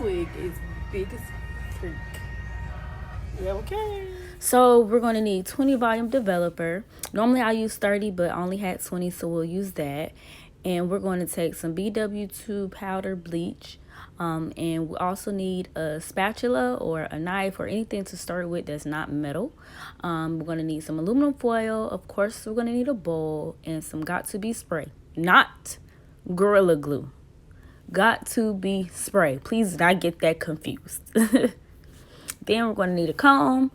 wig is big as freak. Yeah, okay. So we're going to need 20 volume developer. Normally I use 30, but I only had 20, so we'll use that. And we're going to take some BW2 powder bleach. And we also need a spatula or a knife or anything to start with that's not metal. We're going to need some aluminum foil. Of course, we're going to need a bowl and some got-to-be spray. Not Gorilla Glue. Got to be spray. Please do not get that confused. Then we're going to need a comb.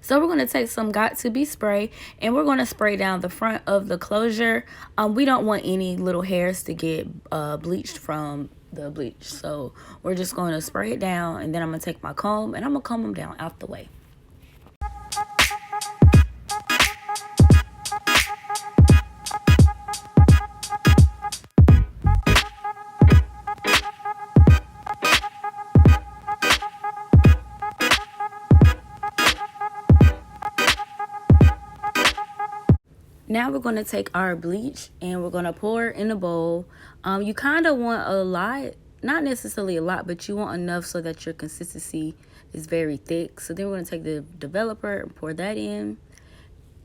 So we're going to take some got to be spray and we're going to spray down the front of the closure. We don't want any little hairs to get bleached from the bleach. So we're just going to spray it down, and then I'm going to take my comb and I'm going to comb them down out the way. Now we're going to take our bleach and we're going to pour it in a bowl. You kind of want a lot, not necessarily a lot, but you want enough so that your consistency is very thick. So then we're going to take the developer and pour that in.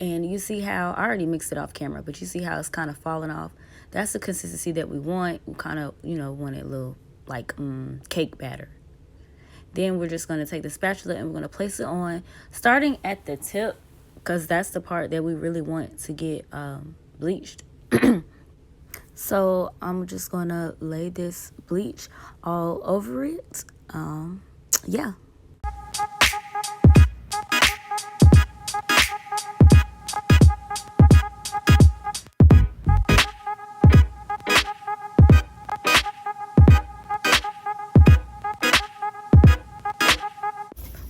And you see how, I already mixed it off camera, but you see how it's kind of falling off. That's the consistency that we want. We kind of, want it a little like cake batter. Then we're just going to take the spatula and we're going to place it on, starting at the tip, because that's the part that we really want to get bleached. So I'm just going to lay this bleach all over it. Yeah.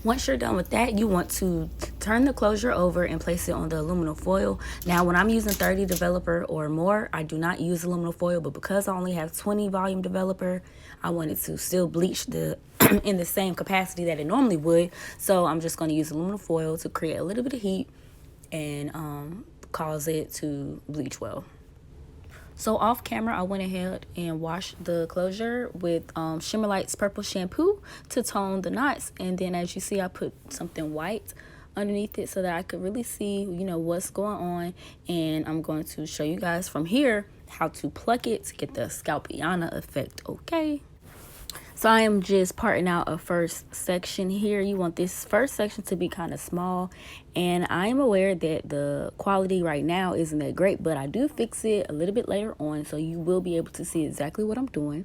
Once you're done with that, you want to turn the closure over and place it on the aluminum foil. Now, when I'm using 30 developer or more, I do not use aluminum foil, but because I only have 20 volume developer, I wanted to still bleach the in the same capacity that it normally would. So I'm just going to use aluminum foil to create a little bit of heat and cause it to bleach well. So off camera, I went ahead and washed the closure with Shimmer Light's purple shampoo to tone the knots. And then as you see, I put something white underneath it so that I could really see, what's going on. And I'm going to show you guys from here how to pluck it to get the scalpiana effect, okay? So I am just parting out a first section here. You want this first section to be kind of small. And I am aware that the quality right now isn't that great, but I do fix it a little bit later on. So you will be able to see exactly what I'm doing.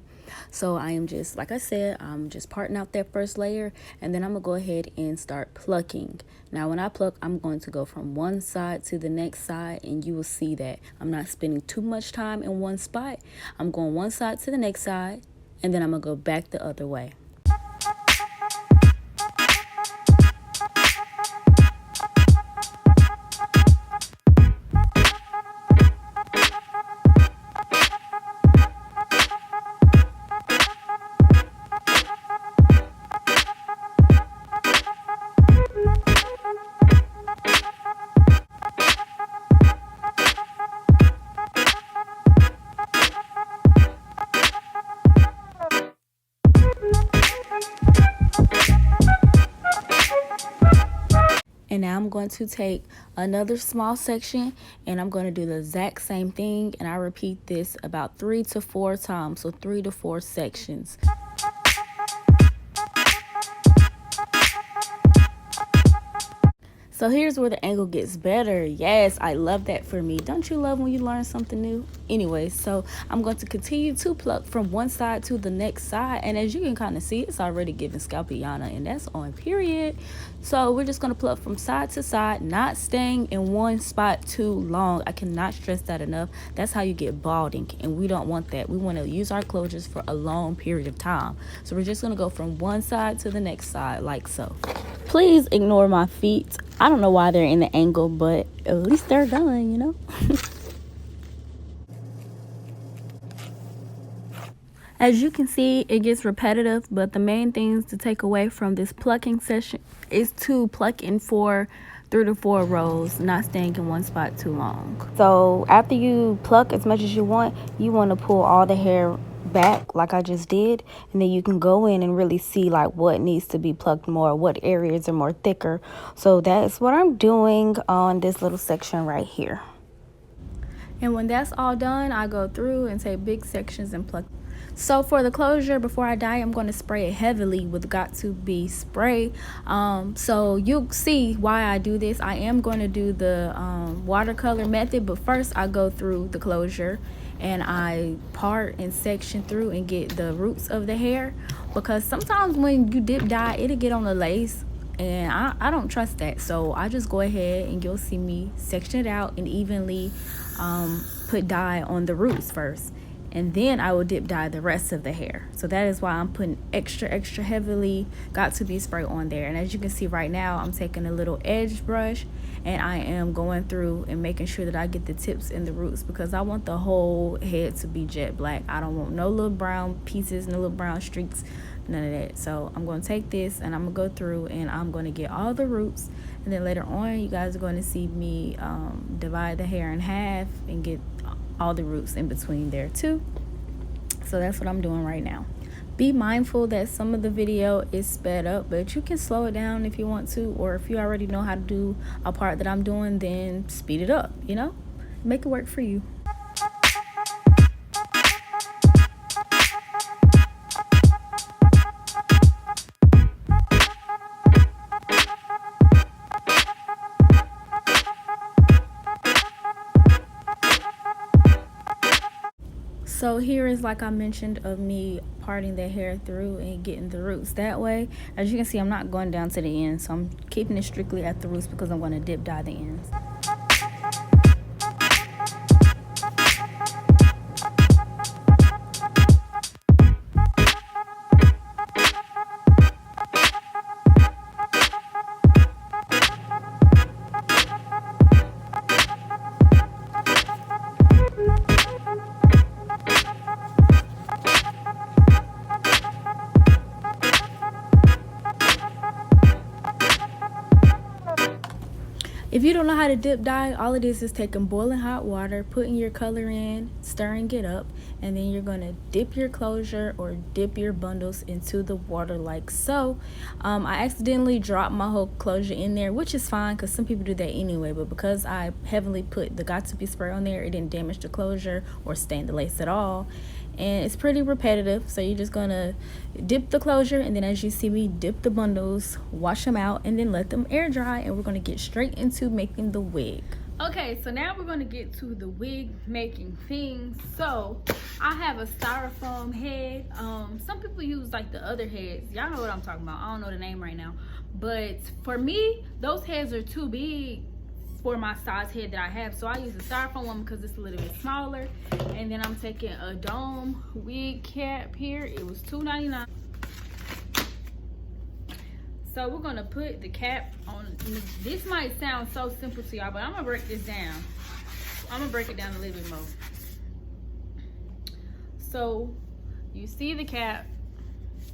So I am just, like I said, I'm just parting out that first layer. And then I'm going to go ahead and start plucking. Now when I pluck, I'm going to go from one side to the next side. And you will see that I'm not spending too much time in one spot. I'm going one side to the next side. And then I'm going to go back the other way. And now I'm going to take another small section and I'm going to do the exact same thing. And I repeat this about 3 to 4 times. So 3 to 4 sections. So here's where the angle gets better. Yes, I love that for me. Don't you love when you learn something new? Anyway, so I'm going to continue to pluck from one side to the next side. And as you can kind of see, it's already giving scalpiana, and that's on period. So we're just going to pluck from side to side, not staying in one spot too long. I cannot stress that enough. That's how you get balding, and we don't want that. We want to use our closures for a long period of time. So we're just going to go from one side to the next side like so. Please ignore my feet. I don't know why they're in the angle, but at least they're done, As you can see, it gets repetitive, but the main things to take away from this plucking session is to pluck in 3 to 4 rows, not staying in one spot too long. So after you pluck as much as you want to pull all the hair back like I just did, and then you can go in and really see like what needs to be plucked more, what areas are more thicker. So that's what I'm doing on this little section right here. And when that's all done, I go through and take big sections and pluck. So for the closure, before I dye, I'm going to spray it heavily with Got To Be spray. So you'll see why I do this. I am going to do the watercolor method, but first I go through the closure and I part and section through and get the roots of the hair, because sometimes when you dip dye, it'll get on the lace, and I don't trust that. So I just go ahead and you'll see me section it out and evenly put dye on the roots first, and then I will dip dye the rest of the hair. So that is why I'm putting extra heavily Got To Be spray on there. And as you can see right now, I'm taking a little edge brush and I am going through and making sure that I get the tips and the roots, because I want the whole head to be jet black. I don't want no little brown pieces, no little brown streaks, none of that. So I'm going to take this and I'm going to go through and I'm going to get all the roots, and then later on you guys are going to see me divide the hair in half and get all the roots in between there too. So that's what I'm doing right now. Be mindful that some of the video is sped up, but you can slow it down if you want to, or if you already know how to do a part that I'm doing, then speed it up, you know, make it work for you. So here is, like I mentioned, of me parting the hair through and getting the roots that way. As you can see, I'm not going down to the end, so I'm keeping it strictly at the roots because I'm going to dip dye the ends. If you don't know how to dip dye, all it is taking boiling hot water, putting your color in, stirring it up, and then you're going to dip your closure or dip your bundles into the water like so. I accidentally dropped my whole closure in there, which is fine because some people do that anyway, but because I heavily put the Got To Be spray on there, it didn't damage the closure or stain the lace at all. And it's pretty repetitive, so you're just gonna dip the closure, and then as you see me dip the bundles, wash them out, and then let them air dry, and we're gonna get straight into making the wig. Okay, so now we're gonna get to the wig making things. So I have a styrofoam head. Some people use like the other heads. Y'all know what I'm talking about. I don't know the name right now, but for me, those heads are too big for my size head that I have, so I use a styrofoam one because it's a little bit smaller. And then I'm taking a dome wig cap here. It was $2.99. So we're gonna put the cap on. This might sound so simple to y'all, but I'm gonna break this down. I'm gonna break it down a little bit more. So you see the cap,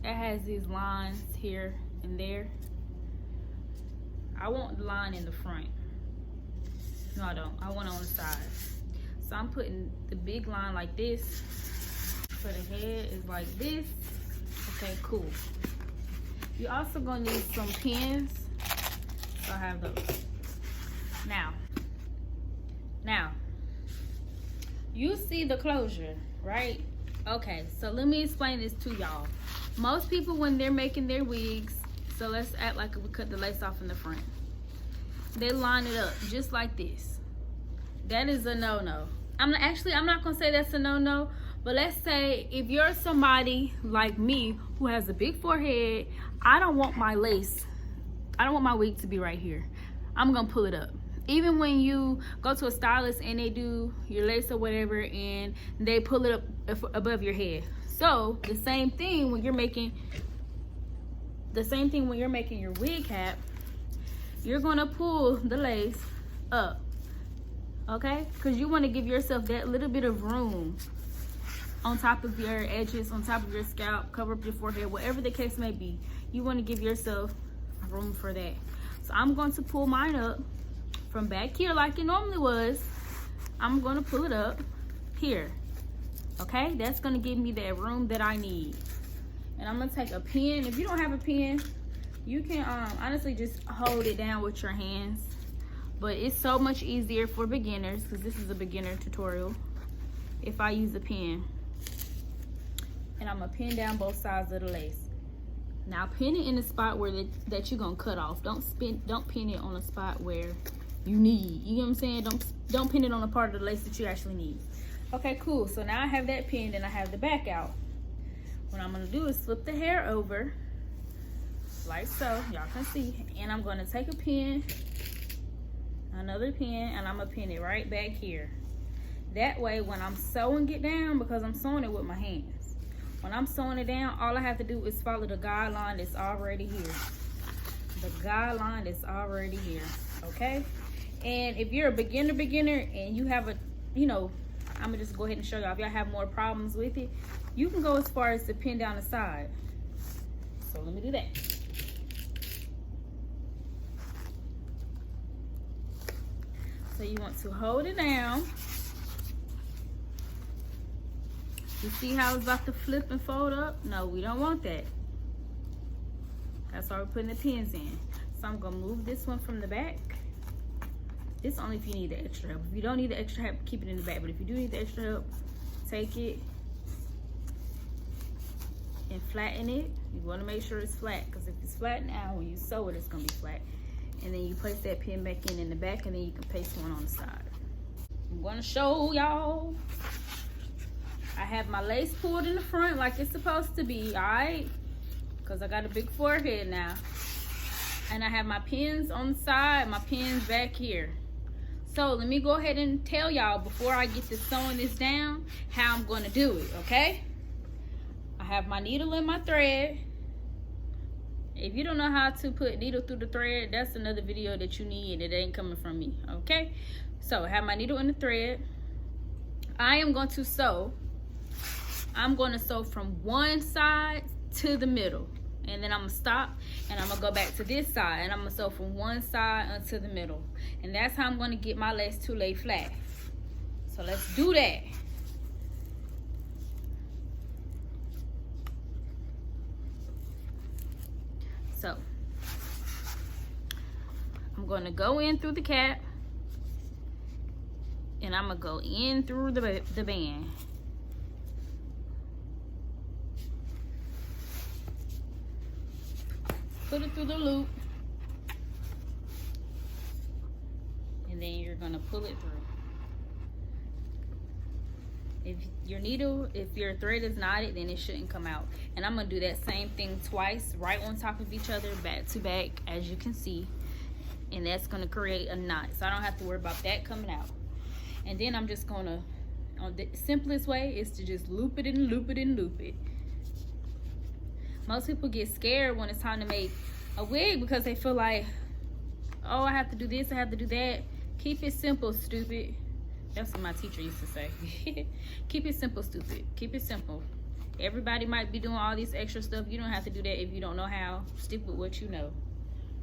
it has these lines here and there. I want the line in the front. No, I don't. I want it on the side. So I'm putting the big line like this. For the head is like this. Okay, cool. You're also gonna need some pins. So I have those. Now, you see the closure, right? Okay, so let me explain this to y'all. Most people, when they're making their wigs, so let's act like we cut the lace off in the front. They line it up just like this. That is a no-no. I'm not gonna say that's a no-no, but let's say if you're somebody like me who has a big forehead, I don't want my lace, I don't want my wig to be right here. I'm gonna pull it up. Even when you go to a stylist and they do your lace or whatever and they pull it up above your head. So the same thing when you're making your wig cap, you're gonna pull the lace up, okay? Because you want to give yourself that little bit of room on top of your edges, on top of your scalp, cover up your forehead, whatever the case may be. You want to give yourself room for that. So I'm going to pull mine up from back here like it normally was. I'm going to pull it up here, Okay, that's gonna give me that room that I need. And I'm gonna take a pen. If you don't have a pen, you can honestly just hold it down with your hands. But it's so much easier for beginners, because this is a beginner tutorial, if I use a pen. And I'm gonna pin down both sides of the lace. Now pin it in the spot where that you're gonna cut off. Don't pin it on a spot where you need. You know what I'm saying? Don't pin it on a part of the lace that you actually need. Okay, cool. So now I have that pinned and I have the back out. What I'm gonna do is flip the hair over, like so, y'all can see. And I'm gonna take a pin, another pin, and I'm gonna pin it right back here. That way, when I'm sewing it down, because I'm sewing it with my hands, when I'm sewing it down, all I have to do is follow the guideline that's already here. The guideline that's already here, okay? And if you're a beginner and you have a, you know, I'm gonna just go ahead and show y'all. If y'all have more problems with it, you can go as far as to pin down the side. So let me do that. So you want to hold it down. You see how it's about to flip and fold up? No, we don't want that. That's why we're putting the pins in. So I'm gonna move this one from the back. This only if you need the extra help. If you don't need the extra help, keep it in the back. But if you do need the extra help, take it and flatten it. You wanna make sure it's flat, because if it's flat now, when you sew it, it's gonna be flat. And then you place that pin back in the back, and then you can paste one on the side. I'm gonna show y'all. I have my lace pulled in the front like it's supposed to be, all right? Because I got a big forehead now. And I have my pins on the side, my pins back here. So let me go ahead and tell y'all before I get to sewing this down how I'm gonna do it, okay? I have my needle and my thread. If you don't know how to put needle through the thread, that's another video that you need, and it ain't coming from me, okay? So I have my needle and the thread. I am going to sew. I'm going to sew from one side to the middle, and then I'm gonna stop and I'm gonna go back to this side, and I'm gonna sew from one side unto the middle, and that's how I'm gonna get my lace to lay flat. So let's do that. So I'm gonna go in through the cap, and I'm gonna go in through the band. Put it through the loop, and then you're gonna pull it through. If your thread is knotted, then it shouldn't come out. And I'm gonna do that same thing twice, right on top of each other, back to back, as you can see. And that's gonna create a knot, so I don't have to worry about that coming out. And then I'm just gonna, the simplest way is to just loop it and loop it and loop it. Most people get scared when it's time to make a wig because they feel like, oh, I have to do this, I have to do that. Keep it simple, stupid. That's what my teacher used to say. Keep it simple, stupid. Keep it simple. Everybody might be doing all this extra stuff. You don't have to do that if you don't know how. Stick with what you know.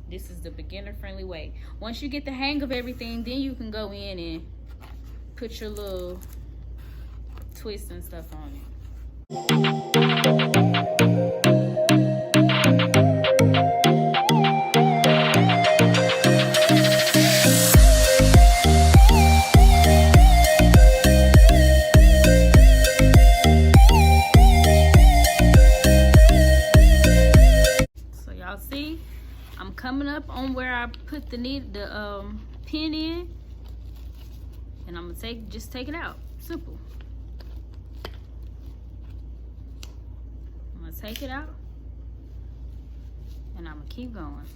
This is the beginner-friendly way. Once you get the hang of everything, then you can go in and put your little twists and stuff on it. Coming up on where I put the pin in, and I'm gonna just take it out. Simple. I'm gonna take it out, and I'm gonna keep going.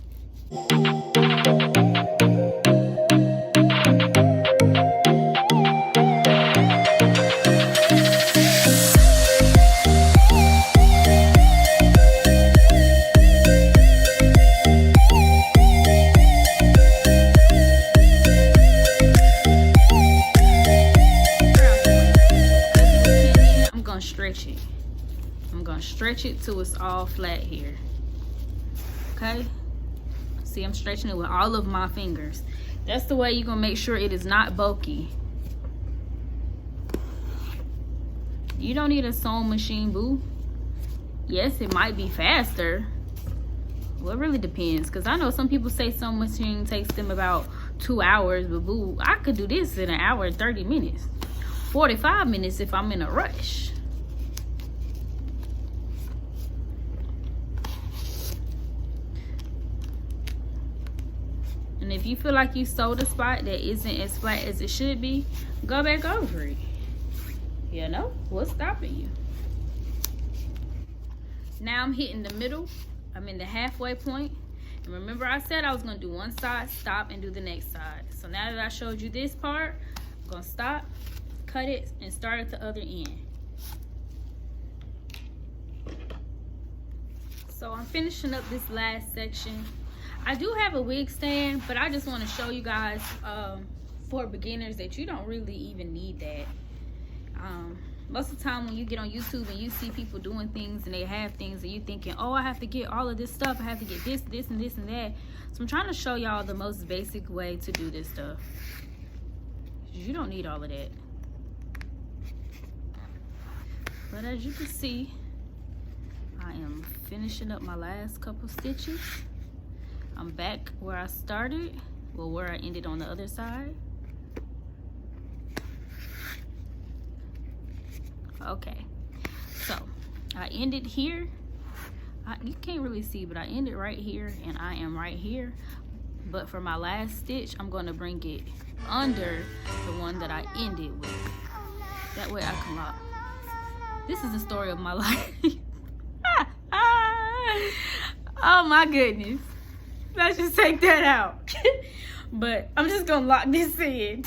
Stretch it till it's all flat here. Okay, see, I'm stretching it with all of my fingers. That's the way you're gonna make sure it is not bulky. You don't need a sewing machine, boo. Yes, it might be faster. Well, it really depends, because I know some people say sewing machine takes them about 2 hours, but boo, I could do this in an hour and 30 minutes. 45 minutes if I'm in a rush. And if you feel like you sewed a spot that isn't as flat as it should be, go back over it. You know, what's stopping you? Now I'm hitting the middle. I'm in the halfway point. And remember I said I was gonna do one side, stop, and do the next side. So now that I showed you this part, I'm gonna stop, cut it, and start at the other end. So I'm finishing up this last section. I do have a wig stand, but I just want to show you guys for beginners that you don't really even need that. Most of the time when you get on YouTube and you see people doing things and they have things and you're thinking, oh, I have to get all of this stuff, I have to get this, this, and this, and that. So I'm trying to show y'all the most basic way to do this stuff. You don't need all of that. But as you can see, I am finishing up my last couple stitches. I'm back where I started, well, where I ended on the other side. Okay, so I ended here. You can't really see, but I ended right here, and I am right here. But for my last stitch, I'm going to bring it under the one that I ended with. That way I can lock. This is the story of my life. Oh my goodness. Let's just take that out. But I'm just gonna lock this in.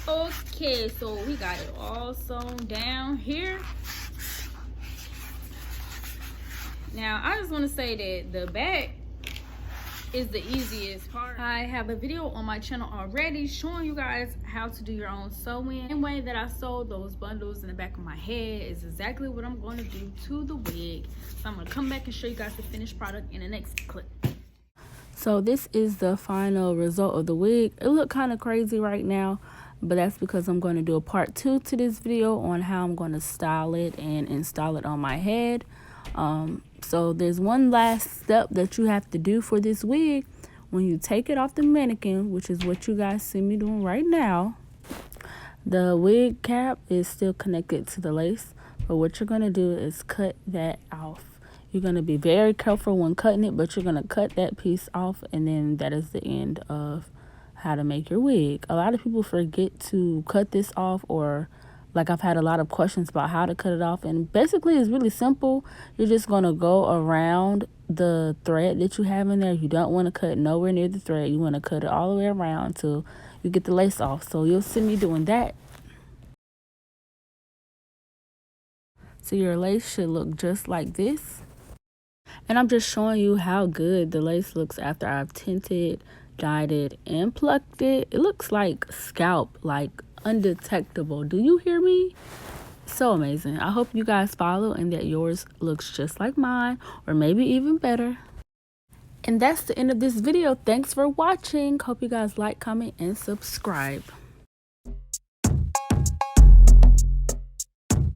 Okay, so we got it all sewn down here. Now I just want to say that the back is the easiest part. I have a video on my channel already showing you guys how to do your own sewing. The way that I sewed those bundles in the back of my head is exactly what I'm going to do to the wig. So I'm going to come back and show you guys the finished product in the next clip. So this is the final result of the wig. It looked kind of crazy right now, but that's because I'm going to do a part 2 to this video on how I'm going to style it and install it on my head. So there's one last step that you have to do for this wig. When you take it off the mannequin, which is what you guys see me doing right now, the wig cap is still connected to the lace, but what you're going to do is cut that off. You're going to be very careful when cutting it, but you're going to cut that piece off, and then that is the end of how to make your wig. A lot of people forget to cut this off, or like I've had a lot of questions about how to cut it off, and basically it's really simple. You're just going to go around the thread that you have in there. You don't want to cut nowhere near the thread. You want to cut it all the way around until you get the lace off. So you'll see me doing that. So your lace should look just like this. And I'm just showing you how good the lace looks after I've tinted, dyed it, and plucked it. It looks like scalp, like undetectable. Do you hear me? So amazing. I hope you guys follow and that yours looks just like mine, or maybe even better. And that's the end of this video. Thanks for watching. Hope you guys like, comment, and subscribe.